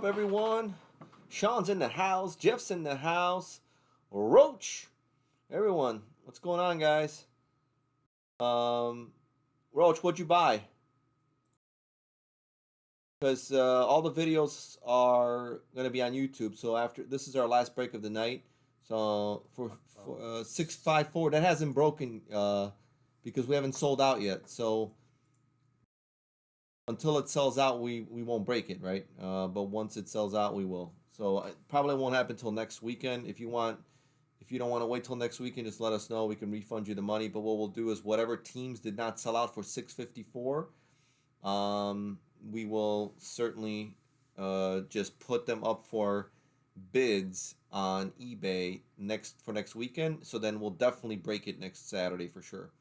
up, everyone? Sean's in the house. Jeff's in the house. Roach. Everyone, what's going on, guys? Roach, what'd you buy? Because all the videos are going to be on YouTube. So after this is our last break of the night. So for 654, that hasn't broken because we haven't sold out yet. So until it sells out, we won't break it, right? But once it sells out, we will. So it probably won't happen until next weekend. If you don't want to wait till next weekend, just let us know. We can refund you the money. But what we'll do is whatever teams did not sell out for 654, we will certainly just put them up for bids on eBay next weekend. So then we'll definitely break it next Saturday for sure.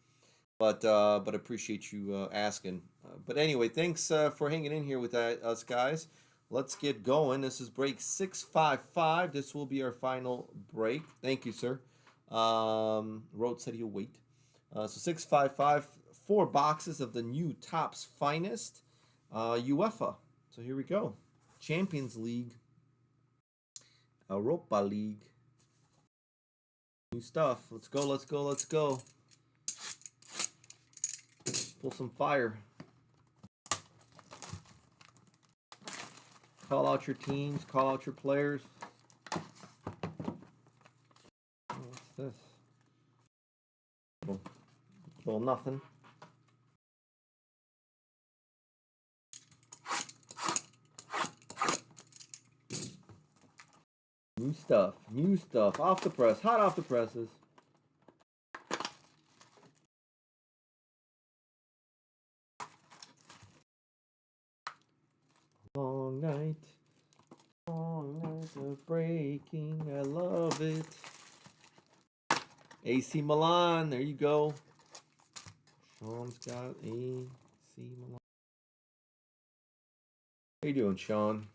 But appreciate you asking. But anyway, thanks for hanging in here with us, guys. Let's get going. This is break 655. This will be our final break. Thank you, sir. Road said he'll wait. So 655, 4 boxes of the new Topps Finest UEFA. So here we go. Champions League, Europa League. New stuff. Let's go, let's go, let's go. Pull some fire. Call out your teams. Call out your players. What's this? Well, nothing. New stuff. New stuff. Off the press. Hot off the presses. Long night of breaking, I love it. AC Milan, there you go. Sean's got AC Milan. How you doing, Sean?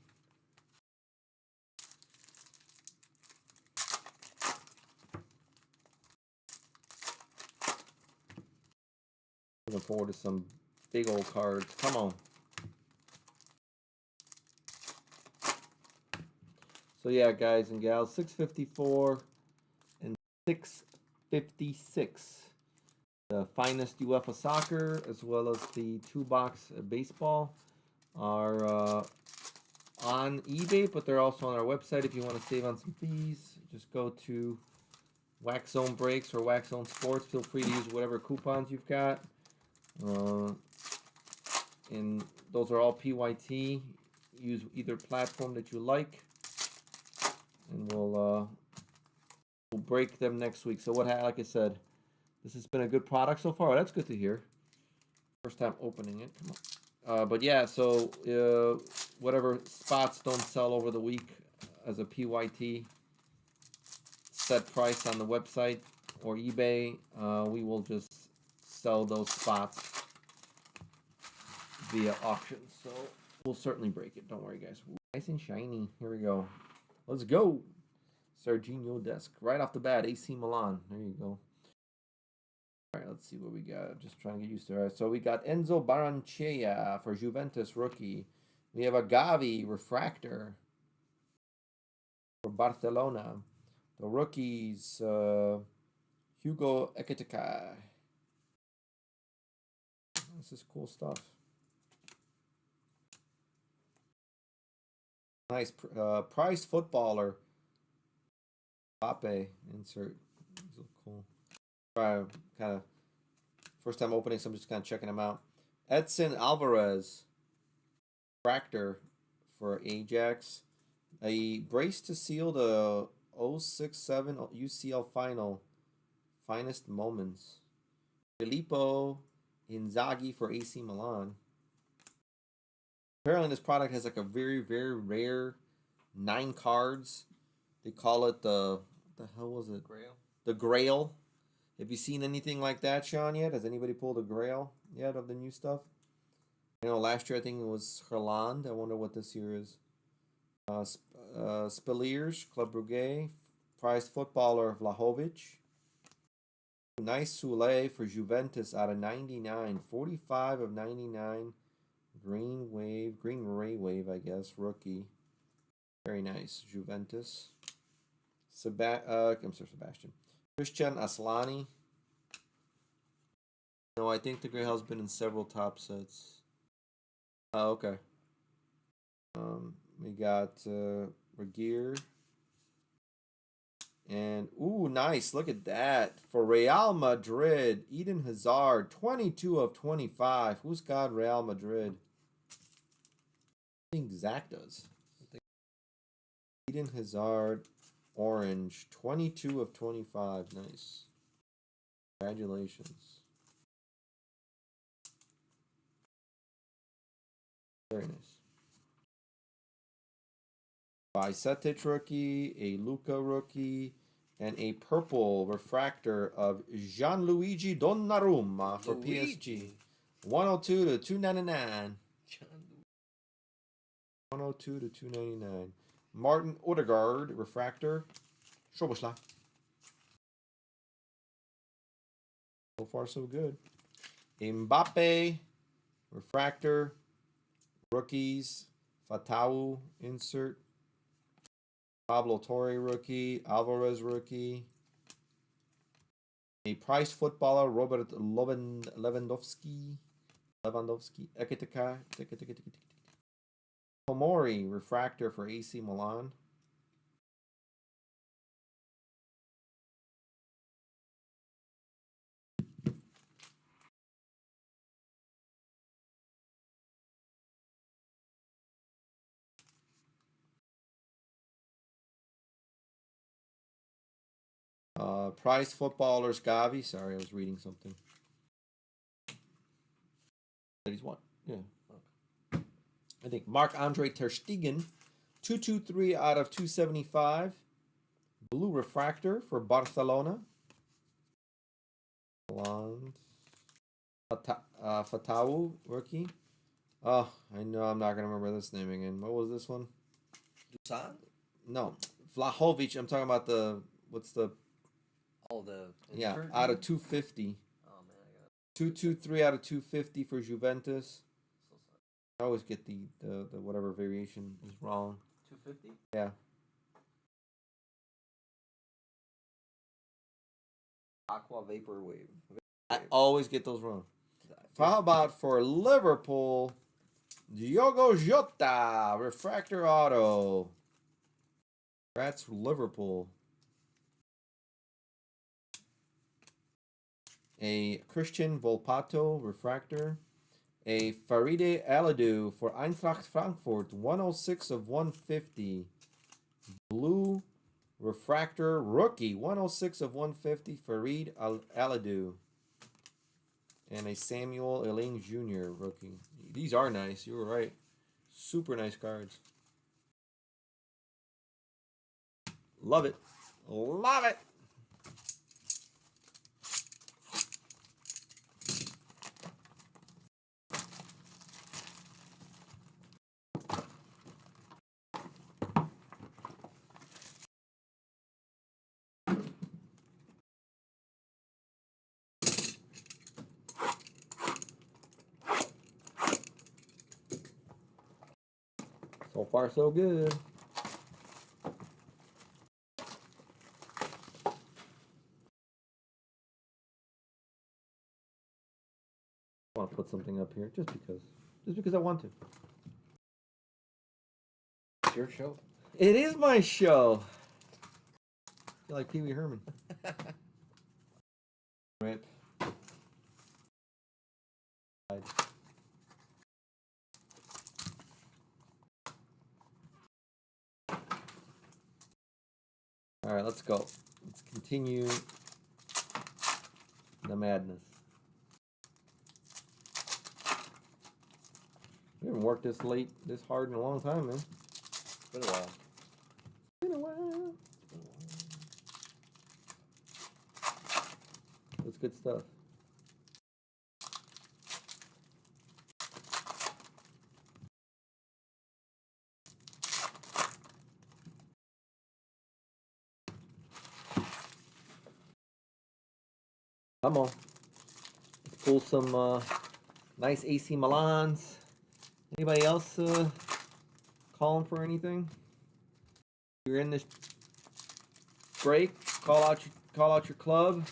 Looking forward to some big old cards. Come on. So yeah, guys and gals, 654 and 656. The Finest UEFA Soccer, as well as the 2-box baseball, are on eBay, but they're also on our website. If you want to save on some fees, just go to Wax Zone Breaks or Wax Zone Sports. Feel free to use whatever coupons you've got. And those are all PYT. Use either platform that you like. And we'll break them next week. So like I said, this has been a good product so far. That's good to hear. First time opening it. Come on. But yeah, so whatever spots don't sell over the week as a PYT set price on the website or eBay, we will just sell those spots via auction. So we'll certainly break it. Don't worry, guys. Nice and shiny. Here we go. Let's go. Serginho Desk. Right off the bat, AC Milan. There you go. All right, let's see what we got. I'm just trying to get used to it. So we got Enzo Baranchea for Juventus rookie. We have a Gavi refractor for Barcelona. The rookies, Hugo Ekitike. This is cool stuff. Nice prize footballer. Pape insert. These look cool. Kind of first time opening, so I'm just kind of checking them out. Edson Alvarez, Fractor for Ajax. A brace to seal the 067 UCL final. Finest moments. Filippo Inzaghi for AC Milan. Apparently this product has like a very, very rare 9 cards. They call it the hell was it? Grail. The Grail. Have you seen anything like that, Sean, yet? Has anybody pulled a Grail yet of the new stuff? You know, last year I think it was Herland. I wonder what this year is. Spiliers, Club Brugge. Prized footballer Vlahovic. Nice Soule for Juventus out of 99. 45 of 99. Green Ray Wave, I guess, rookie. Very nice. Juventus. I'm sorry, Sebastian. Christian Aslani. No, I think the Grey has been in several top sets. Oh, okay. We got Regier. And, ooh, nice. Look at that. For Real Madrid, Eden Hazard, 22 of 25. Who's got Real Madrid? I think Zach does. Eden Hazard, orange, 22 of 25. Nice. Congratulations. Very nice. Bicetic rookie, a Luca rookie, and a purple refractor of Gianluigi Donnarumma for PSG. 102 to 299. 102 to 299. Martin Odegaard refractor. Schoboschlag. So far, so good. Mbappe refractor. Rookies. Fatau insert. Pablo Torre rookie. Alvarez rookie. A prize footballer, Robert Lewandowski. Ekitika. Tomori refractor for AC Milan. Prize footballers, Gavi. Sorry, I was reading something. That he's won. Yeah. Okay. I think Marc-Andre Ter Stegen, 223 out of 275. Blue refractor for Barcelona. Blonde. Fatau rookie. Oh, I know I'm not gonna remember this name again. What was this one? Dusan? No, Vlahovic. I'm talking about the what's the? Oh, the yeah, out of 250. Oh man, I got 223 out of 250 for Juventus. so sorry. I always get the whatever variation is wrong. 250? Yeah. Aqua Vapor Wave. I always get those wrong. How about for Liverpool, Diogo Jota, refractor auto. That's Liverpool. A Christian Volpato refractor. A Faride Aladou for Eintracht Frankfurt, 106 of 150. Blue refractor rookie, 106 of 150, Farid Aladou. And a Samuel Elaine Jr. rookie. These are nice. You were right. Super nice cards. Love it. Love it. So far, so good. I want to put something up here just because I want to. It's your show. It is my show. I feel like Pee Wee Herman. Rip. All right, let's go. Let's continue the madness. We haven't worked this late, this hard in a long time, man. It's been a while. Been a while. That's good stuff. Come on. Let's pull some nice AC Milans. Anybody else calling for anything? You're in this break. Call out your club.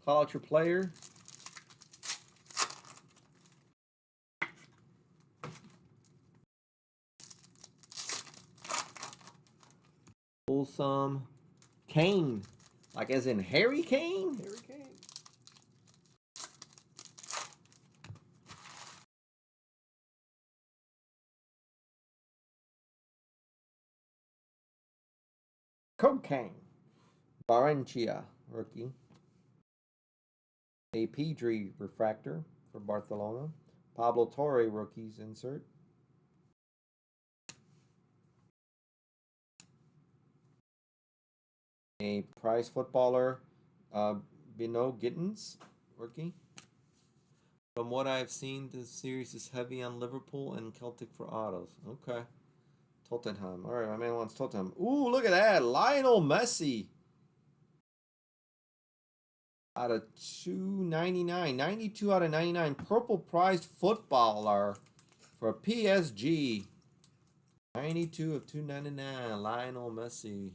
Call out your player. Pull some Kane, like as in Harry Kane. Harry Kane. Cocaine. Barrenechea, rookie. A Pedri refractor for Barcelona. Pablo Torre, rookies insert. A prize footballer, Bino Gittins, rookie. From what I've seen, this series is heavy on Liverpool and Celtic for autos. Okay. Tottenham. All right, my man wants Tottenham. Ooh, look at that. Lionel Messi. Out of 299. 92 out of 99. Purple prized footballer for PSG. 92 of 299. Lionel Messi.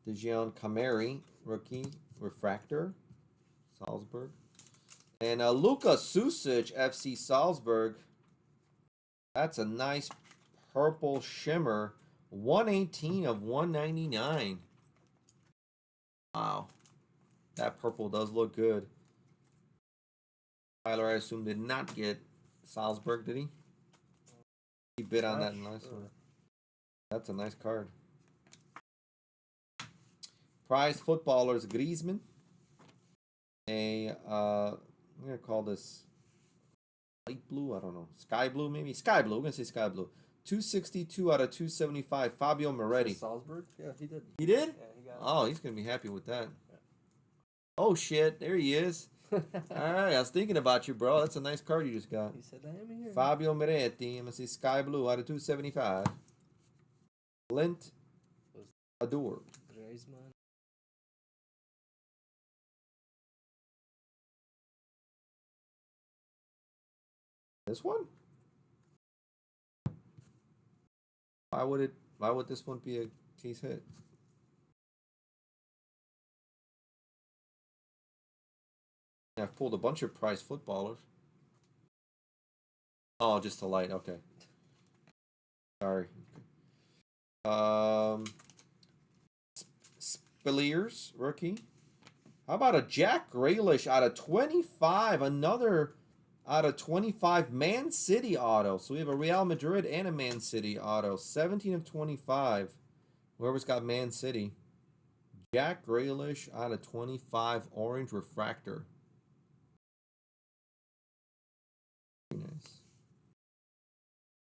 Dejan Kamari, rookie, refractor, Salzburg. And Luka Susic, FC Salzburg. That's a nice purple shimmer. 118 of 199. Wow. That purple does look good. Tyler, I assume, did not get Salzburg, did he? He bid on that nice one. That's a nice card. Prize footballers Griezmann. I'm gonna call this light blue. I don't know, sky blue maybe. Sky blue. We're gonna say sky blue. 262 out of 275. Fabio Moretti. Salzburg? Yeah, he did. He did? Yeah, he got it. Oh, he's gonna be happy with that. Yeah. Oh shit! There he is. All right, I was thinking about you, bro. That's a nice card you just got. He said, "I am here." Fabio Moretti. I'm gonna say sky blue out of 275. Clint Adore. Griezmann. This one? Why would this one be a case hit? I've pulled a bunch of prize footballers. Oh, just a light. Okay. Sorry. Spilliers, rookie. How about a Jack Grealish out of 25? Another out of 25 Man City auto. So we have a Real Madrid and a Man City auto. 17 of 25. Whoever's got Man City. Jack Grealish out of 25 orange refractor. Very nice.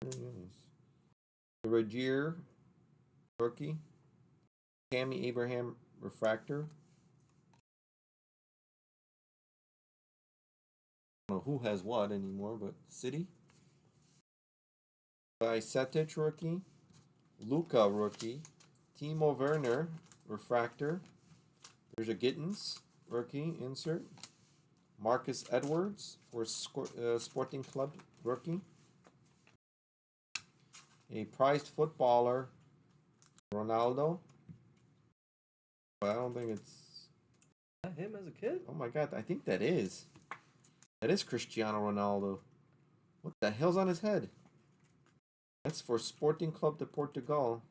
Very nice. The Regier rookie. Tammy Abraham refractor. I don't know who has what anymore, but City. Bicetic rookie. Luca rookie. Timo Werner refractor. There's a Gittins rookie insert. Marcus Edwards for Sporting Club rookie. A prized footballer, Ronaldo. But I don't think it's him as a kid. Oh my god, I think that is. That is Cristiano Ronaldo. What the hell's on his head? That's for Sporting Club de Portugal.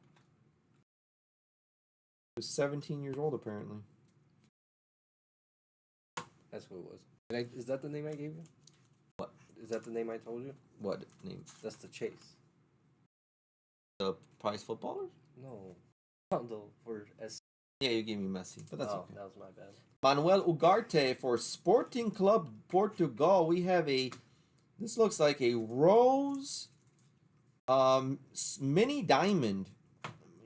He was 17 years old apparently. That's who it was. Is that the name I gave you? What? Is that the name I told you? What name? That's the Chase. The prize footballer? No. Ronaldo for S. Yeah, you gave me Messi, but that's okay. That was my bad. Manuel Ugarte for Sporting Club Portugal. We have this looks like a rose mini diamond.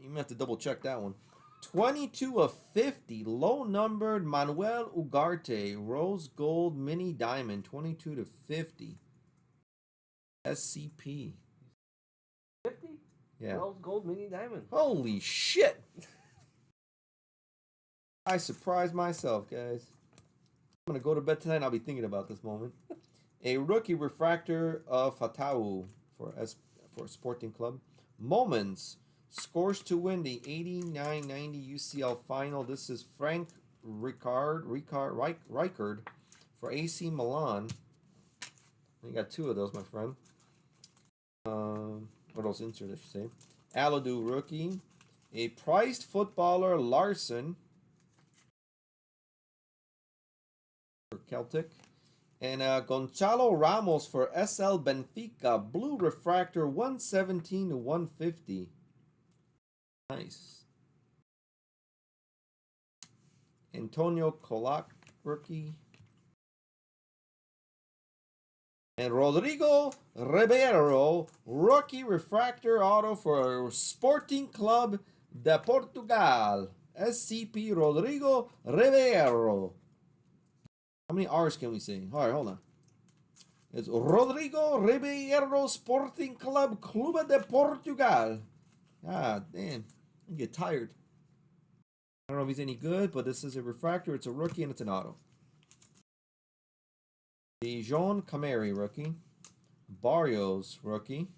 You may have to double check that one. 22 of 50, low numbered Manuel Ugarte, rose gold mini diamond, 22 to 50. SCP. 50? Yeah. Rose gold mini diamond. Holy shit. I surprised myself, guys. I'm going to go to bed tonight and I'll be thinking about this moment. A rookie refractor of Fatau for Sporting Club. Moments scores to win the 89-90 UCL final. This is Frank Rijkaard for AC Milan. You got two of those, my friend. Or those inserts, I should say. Aladu rookie. A priced footballer, Larson for Celtic. And Gonzalo Ramos for SL Benfica. Blue refractor, 117 to 150. Nice. Antonio Colac rookie. And Rodrigo Ribeiro, rookie refractor auto for Sporting Club de Portugal. SCP Rodrigo Ribeiro. How many R's can we say? All right, hold on. It's Rodrigo Ribeiro Sporting Club Clube de Portugal. Ah, damn. I get tired. I don't know if he's any good, but this is a refractor. It's a rookie and it's an auto. Dijon Cameri rookie. Barrios rookie.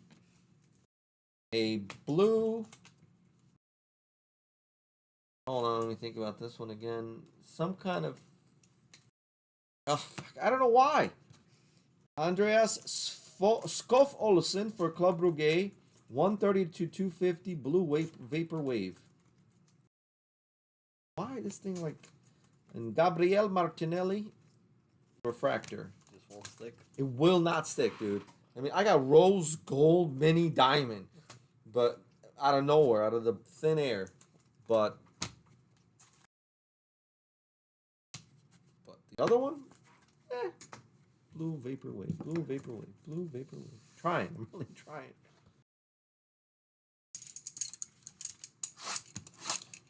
A blue. Hold on, let me think about this one again. Some kind of. Oh, fuck, I don't know why. Andreas Skoff Olsen for Club Brugge. 130 to 250 blue vapor wave. Why this thing like. And Gabriel Martinelli refractor. Won't stick. It will not stick, dude. I mean, I got rose gold mini diamond, but out of nowhere, out of the thin air. But the other one, blue vapor wave, blue vapor wave, blue vapor wave. Trying, I'm really trying.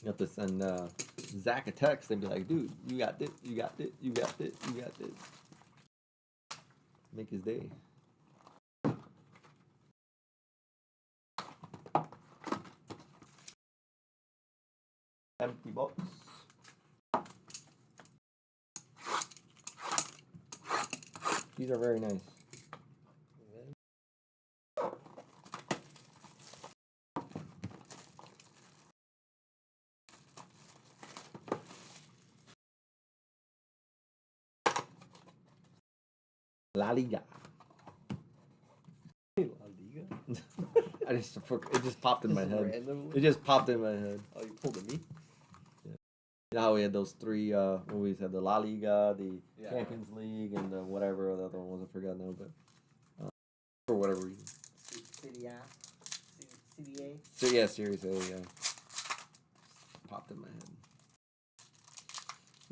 You have to send Zach a text and be like, dude, you got this, you got this, you got this, you got this. Make his day. Empty box. These are very nice. La Liga. La Liga? It just popped in my head. Randomly? It just popped in my head. Oh, you pulled a me? Yeah. You know how we had those three movies? Had the La Liga, the Yeah. Champions League, and the whatever the other one was. I forgot now, but for whatever reason. CDA? CDA? So yeah, Series A. Yeah. Popped in my head.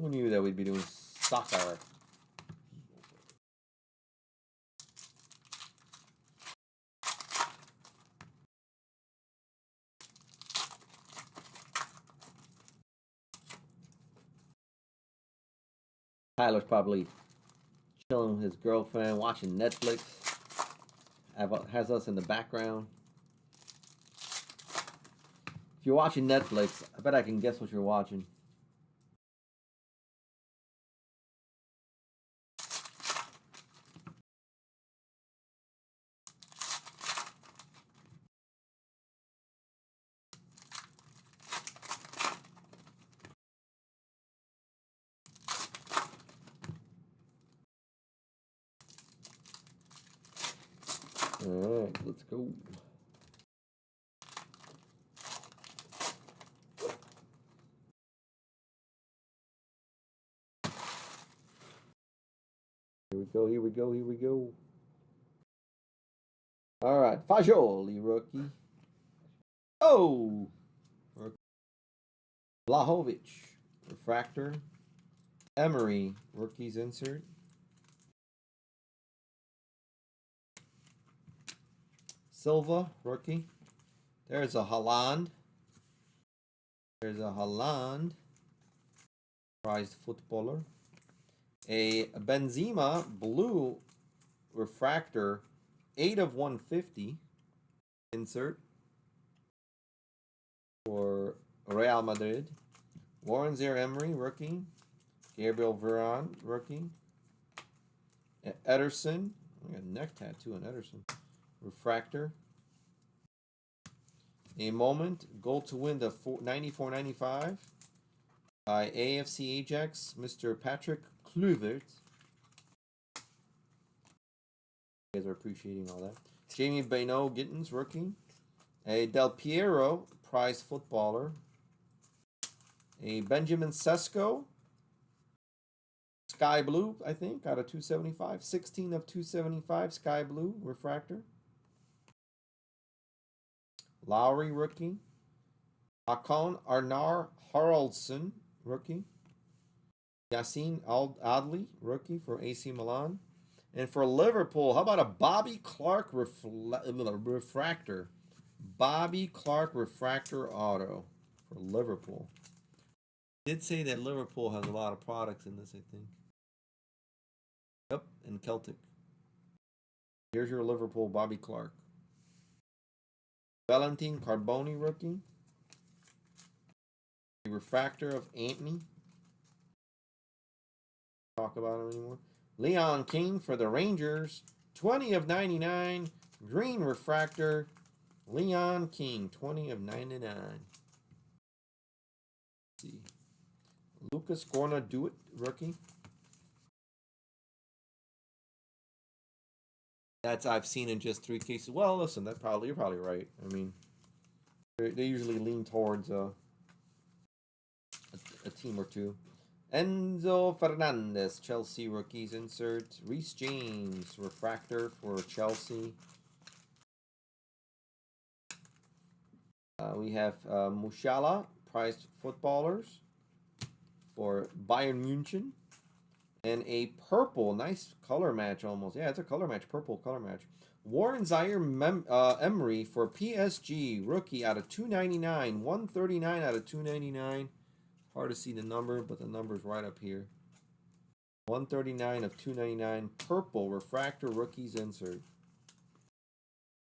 Who knew that we'd be doing soccer? Tyler's probably chilling with his girlfriend, watching Netflix. Has us in the background. If you're watching Netflix, I bet I can guess what you're watching. Alright, let's go. Here we go, here we go, here we go. Alright, Fagioli, rookie. Oh! Vlahovic, refractor. Emery, rookies insert. Silva, rookie. There's a Haaland. There's a Haaland. Prized footballer. A Benzema, blue refractor. 8 of 150. Insert. For Real Madrid. Warren Zaire Emery, rookie. Gabriel Veron, rookie. Ederson. I got a neck tattoo on Ederson. Refractor. A moment. Goal to win the 94-95 by AFC Ajax, Mr. Patrick Kluivert. You guys are appreciating all that. Jamie Beno Gittins, rookie. A Del Piero, prize footballer. A Benjamin Sesko, sky blue, I think, out of 275. 16 of 275, sky blue, refractor. Lowry, rookie. Hakon Arnar Haraldsson, rookie. Yassine Adli, rookie for AC Milan. And for Liverpool, how about a Bobby Clark refractor? Bobby Clark refractor auto for Liverpool. Did say that Liverpool has a lot of products in this, I think. Yep, and Celtic. Here's your Liverpool Bobby Clark. Valentin Carboni, rookie. The refractor of Antony. Talk about him anymore. Leon King for the Rangers. 20 of 99. Green refractor. Leon King, 20 of 99. Let's see. Lucas Gorna Dewitt, rookie. That's I've seen in just 3 cases. Well, listen, you're probably right. I mean, they usually lean towards a team or two. Enzo Fernandez, Chelsea rookies insert. Reece James, refractor for Chelsea. We have Musiala, prized footballers for Bayern München. And a purple, nice color match almost. Yeah, it's a color match, purple color match. Warren Zaire Emery for PSG, rookie out of 299. 139 out of 299. Hard to see the number, but the number's right up here. 139 of 299. Purple, refractor, rookies insert.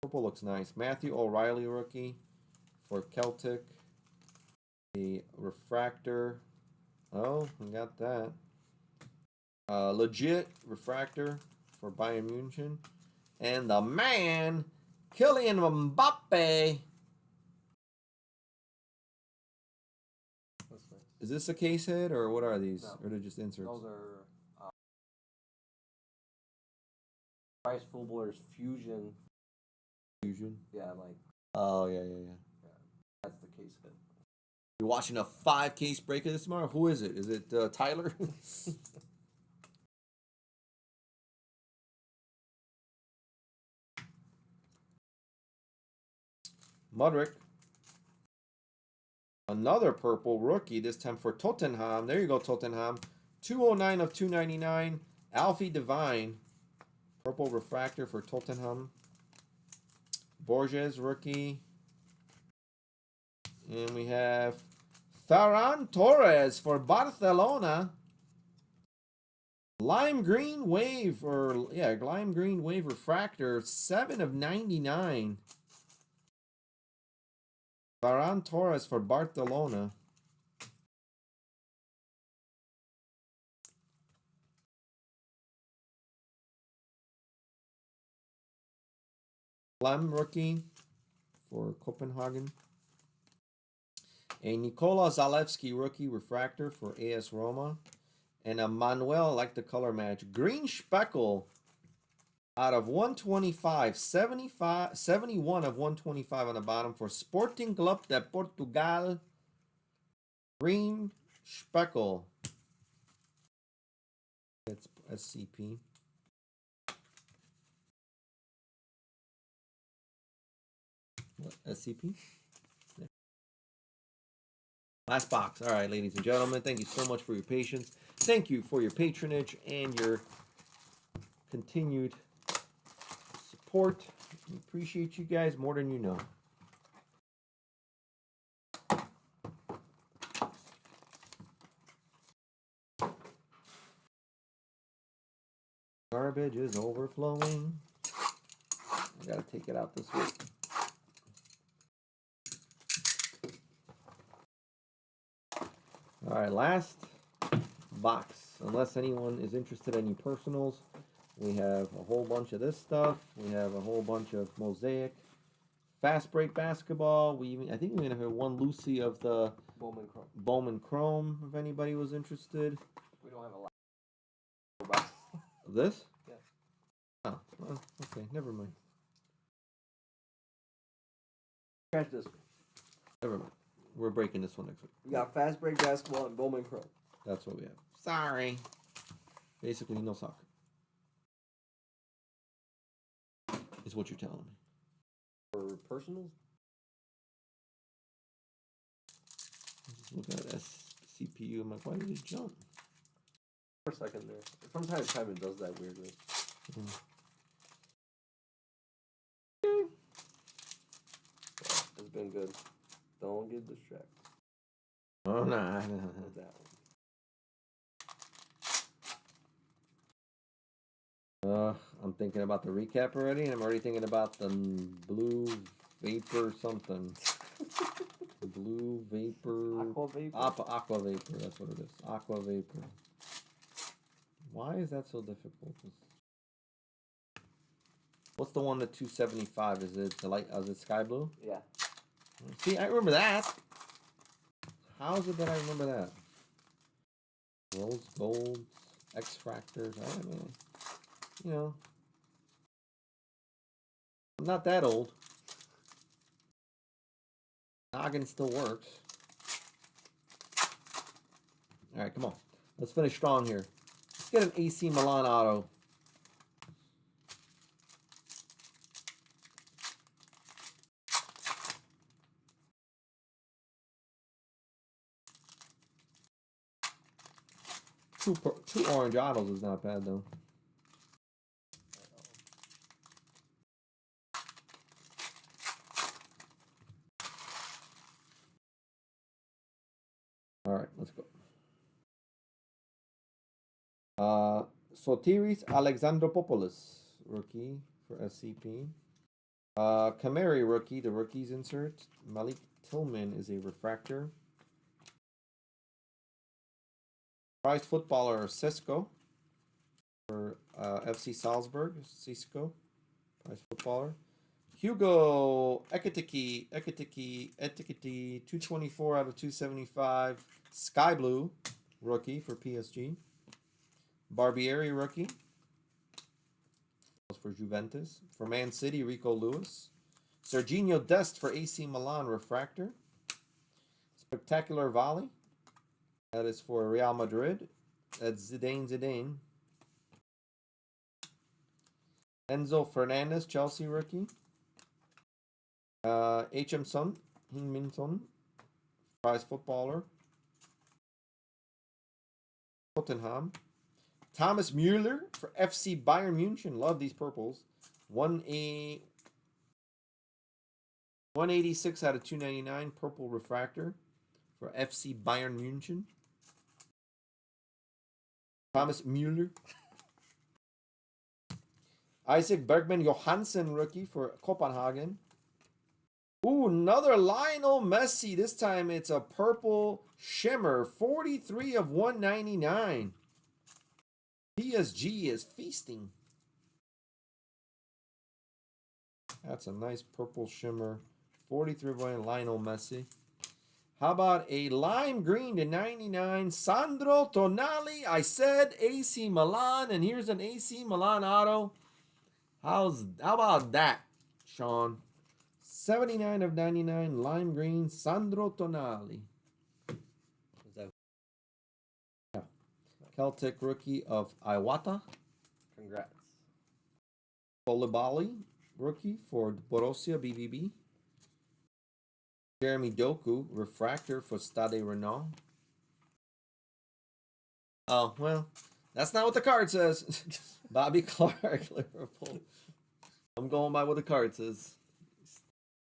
Purple looks nice. Matthew O'Reilly, rookie for Celtic. The refractor. Oh, we got that. Legit refractor for Bayern München. And the man, Kylian Mbappe. That's nice. Is this a case hit, or what are these? No. Or they're just inserts? Those are Price Footballers Fusion. Fusion? Yeah, like. Oh, yeah. That's the case hit. You're watching a 5-case break of this tomorrow? Who is it? Is it Tyler? Mudrick. Another purple rookie, this time for Tottenham. There you go, Tottenham. 209 of 299. Alfie Devine. Purple refractor for Tottenham. Borges rookie. And we have Ferran Torres for Barcelona. Lime green wave, lime green wave refractor. 7 of 99. Ferran Torres for Barcelona. Clem rookie for Copenhagen. A Nikola Zalewski rookie refractor for AS Roma. And a Manuel, I like the color match. Green speckle out of 125. 71 of 125 on the bottom for Sporting Club de Portugal. Green speckle. That's SCP. What, SCP? Yeah. Last box. All right, ladies and gentlemen, thank you so much for your patience. Thank you for your patronage and your continued support. We appreciate you guys more than you know. Garbage is overflowing. I gotta take it out this week. All right, last box. Unless anyone is interested in any personals, We have a whole bunch of this stuff. We have a whole bunch of Mosaic. Fast break basketball. I think we even have one Lucy of the Bowman Chrome, if anybody was interested. We don't have a lot of this? Yeah. Oh, well, okay, never mind. Catch this. Never mind. We're breaking this one next week. We got fast break basketball and Bowman Chrome. That's what we have. Sorry. Basically, no soccer. Is what you're telling me. For personals? Just look at CPU. I'm like, why did it jump? For a second there. From time to time it does that weirdly. It's been good. Don't get distracted. Oh, no. With that one. I'm thinking about the recap already, and I'm already thinking about the blue vapor something. Blue vapor. Aqua vapor. Aqua vapor. That's what it is. Aqua vapor. Why is that so difficult? What's the one at 275? Is it the light? Is it sky blue? Yeah. See, I remember that. How is it that I remember that? Rose gold, X fractors. I mean, you know, I'm not that old. Noggin still works. All right, come on. Let's finish strong here. Let's get an AC Milan auto. Two orange autos is not bad though. All right, let's go. Sotiris Alexandropoulos, rookie for SCP. Kamari rookie, the rookies insert. Malik Tillman is a refractor. Prized footballer Cisco for FC Salzburg. Cisco, prized footballer. Hugo Ekitike, 224 out of 275. Sky Blue, rookie for PSG. Barbieri, rookie. For Juventus. For Man City, Rico Lewis. Serginho Dest for AC Milan, refractor. Spectacular Volley. That is for Real Madrid. That's Zidane. Enzo Fernandez, Chelsea rookie. H.M. Son, Heung-min Son, prize footballer. Tottenham. Thomas Müller for FC Bayern München. Love these purples. 186 out of 299. Purple refractor for FC Bayern München. Thomas Müller. Isaac Bergman Johansson rookie for Copenhagen. Ooh, another Lionel Messi. This time it's a purple shimmer. 43 of 199. PSG is feasting. That's a nice purple shimmer. 43 of 199 Lionel Messi. How about a lime green to 99 Sandro Tonali? I said AC Milan, and here's an AC Milan auto. How about that, Sean? 79 of 99 lime green Sandro Tonali. Is that? Yeah. Celtic rookie of Iwata. Congrats. Koulibaly rookie for Borussia BVB. Jeremy Doku refractor for Stade Rennais. Oh, well, that's not what the card says. Bobby Clark, Liverpool. I'm going by what the card says.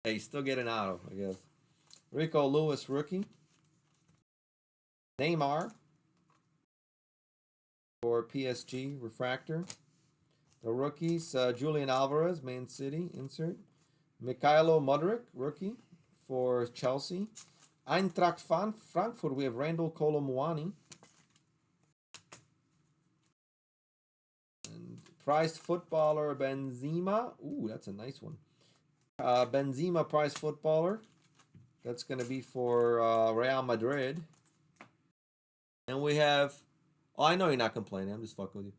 Hey, still get an auto, I guess. Rico Lewis, rookie. Neymar for PSG, refractor. The rookies, Julian Alvarez, Man City, insert. Mikhailo Mudryk, rookie for Chelsea. Eintracht Frankfurt, we have Randall Kolo Muani. And Prized footballer Benzema. Ooh, that's a nice one. Benzema prized footballer. That's going to be for Real Madrid. And we have. Oh, I know you're not complaining. I'm just fucking with you.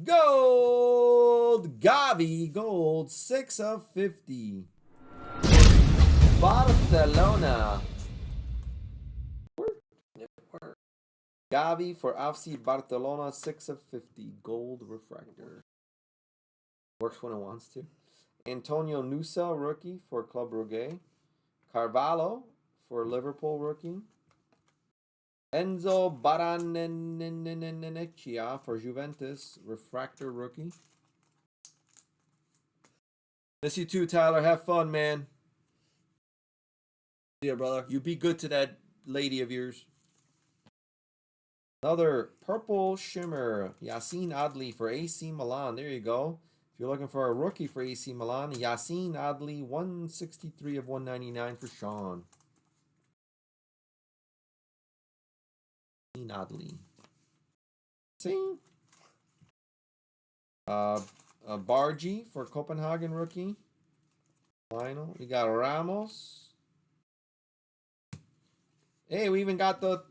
Gold Gavi Gold 6 of 50. Barcelona. Gavi for FC Barcelona 6 of 50. Gold refractor. Works when it wants to. Antonio Nusa rookie for Club Brugge. Carvalho for Liverpool rookie. Enzo Baranecchia for Juventus refractor rookie. Miss you too, Tyler. Have fun, man. See ya, brother. You be good to that lady of yours. Another purple shimmer. Yassine Adli for AC Milan. There you go. If you're looking for a rookie for AC Milan, Yassine Adli, 163 of 199 for Sean. Adli. See? Bargy for Copenhagen rookie. Lionel. We got Ramos. Hey, we even got the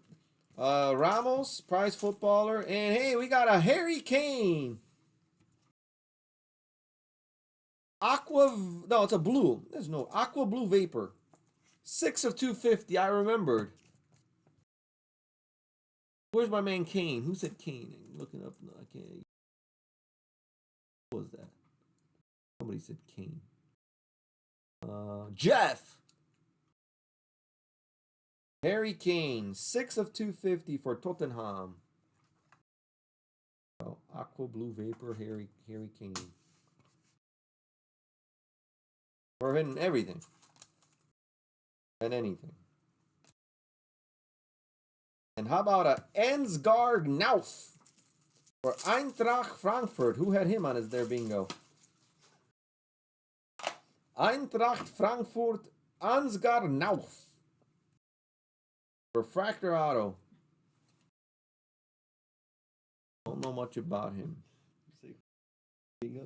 Ramos, prize footballer. And hey, we got a Harry Kane. No, it's a blue. There's no Aqua Blue Vapor. 6 of 250. I remembered. Where's my man Kane? Who said Kane? I'm looking up. No, I can't. What was that? Somebody said Kane. Jeff. Harry Kane. 6 of 250 for Tottenham. Oh, Aqua Blue Vapor. Harry Kane. We're hitting everything. And anything. And how about a Ansgar Knauf for Eintracht Frankfurt? Who had him on his their bingo? Eintracht Frankfurt, Ansgar Knauf. Refractor auto. Don't know much about him.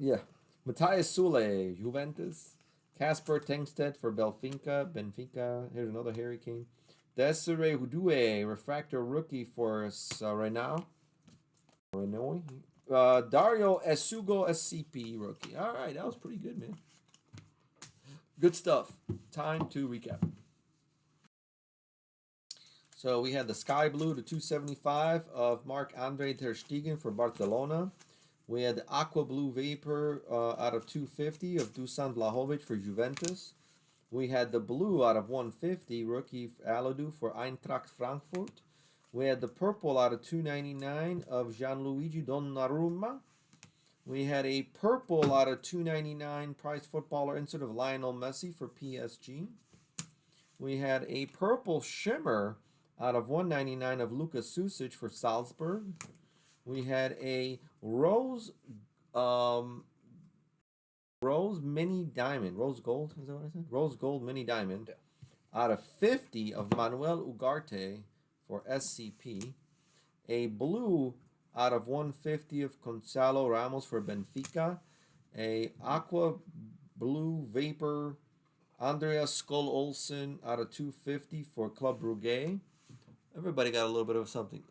Yeah. Matthias Sule, Juventus. Casper Tengstedt for Benfica. Here's another Harry Kane. Desiree Hudue, refractor rookie for Renault. Dario Esugo SCP rookie. All right, that was pretty good, man. Good stuff. Time to recap. So we had the sky blue to 275 of Marc-Andre Ter Stegen for Barcelona. We had the aqua blue vapor out of 250 of Dusan Vlahovic for Juventus. We had the blue out of 150 rookie Aladu for Eintracht Frankfurt. We had the purple out of 299 of Gianluigi Donnarumma. We had a purple out of 299 prize footballer insert of Lionel Messi for PSG. We had a purple shimmer out of 199 of Luka Susic for Salzburg. We had a rose mini diamond. Rose gold, is that what I said? Rose gold mini diamond out of 50 of Manuel Ugarte for SCP. A blue out of 150 of Gonzalo Ramos for Benfica. A aqua blue vapor Andreas Skull Olsen out of 250 for Club Brugge. Everybody got a little bit of something.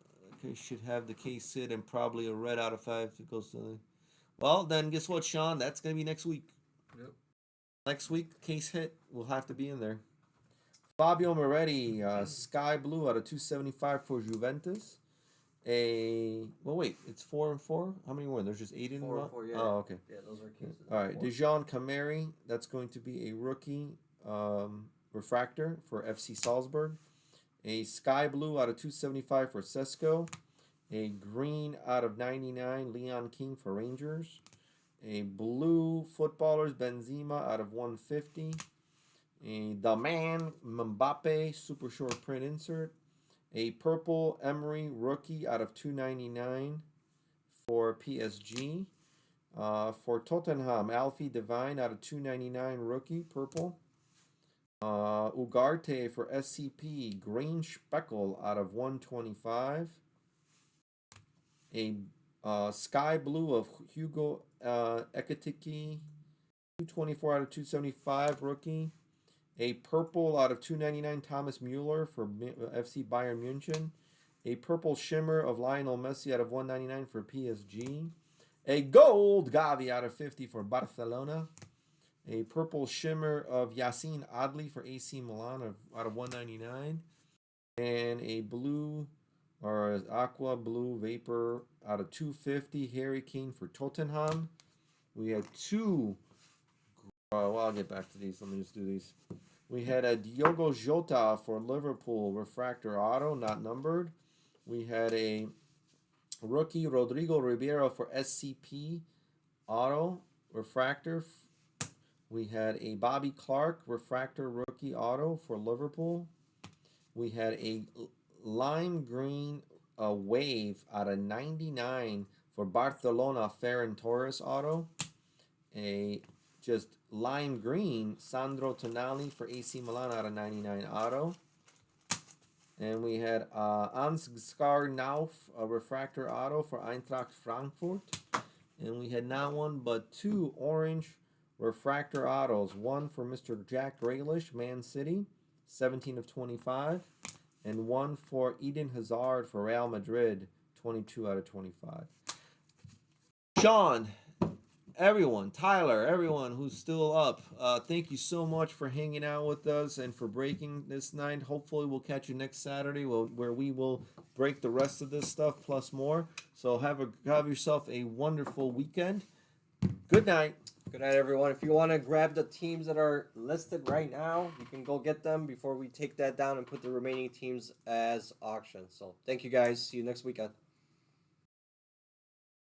Okay, should have the case sit and probably a red out of 5 if it goes to. Well, then guess what, Sean? That's going to be next week. Yep. Next week, case hit will have to be in there. Fabio Moretti, sky blue out of 275 for Juventus. It's 4 and 4. How many were? There's just 8 in 4 and 4, yeah. Oh, okay. Yeah, those are cases. All right, Dejan Kamari. That's going to be a rookie refractor for FC Salzburg. A sky blue out of 275 for Sesko. A green out of 99 Leon King for Rangers. A blue footballers Benzema out of 150. The man Mbappe super short print insert. A purple Emery rookie out of 299 for PSG. For Tottenham, Alfie Devine out of 299 rookie purple. Ugarte for SCP, green speckle out of 125. A Sky Blue of Hugo Ekitike, 224 out of 275 rookie. A purple out of 299 Thomas Mueller for FC Bayern München. A purple shimmer of Lionel Messi out of 199 for PSG. A gold Gavi out of 50 for Barcelona. A purple shimmer of Yassine Adli for AC Milan out of 199. And a blue or aqua blue vapor out of 250 Harry Kane for Tottenham. We had two. Well, I'll get back to these. Let me just do these. We had a Diogo Jota for Liverpool refractor auto, not numbered. We had a rookie Rodrigo Ribeiro for SCP auto refractor. We had a Bobby Clark refractor rookie auto for Liverpool. We had a lime green wave out of 99 for Barcelona Ferran Torres auto. A just lime green Sandro Tonali for AC Milan out of 99 auto. And we had Ansgar Nauf, a refractor auto for Eintracht Frankfurt. And we had not one but two orange refractor autos. One for Mr. Jack Grealish, Man City, 17 of 25. And one for Eden Hazard for Real Madrid, 22 out of 25. Sean, everyone, Tyler, everyone who's still up, thank you so much for hanging out with us and for breaking this night. Hopefully we'll catch you next Saturday where we will break the rest of this stuff plus more. So have yourself a wonderful weekend. Good night. Good night, everyone. If you want to grab the teams that are listed right now, you can go get them before we take that down and put the remaining teams as auction. So thank you, guys. See you next weekend.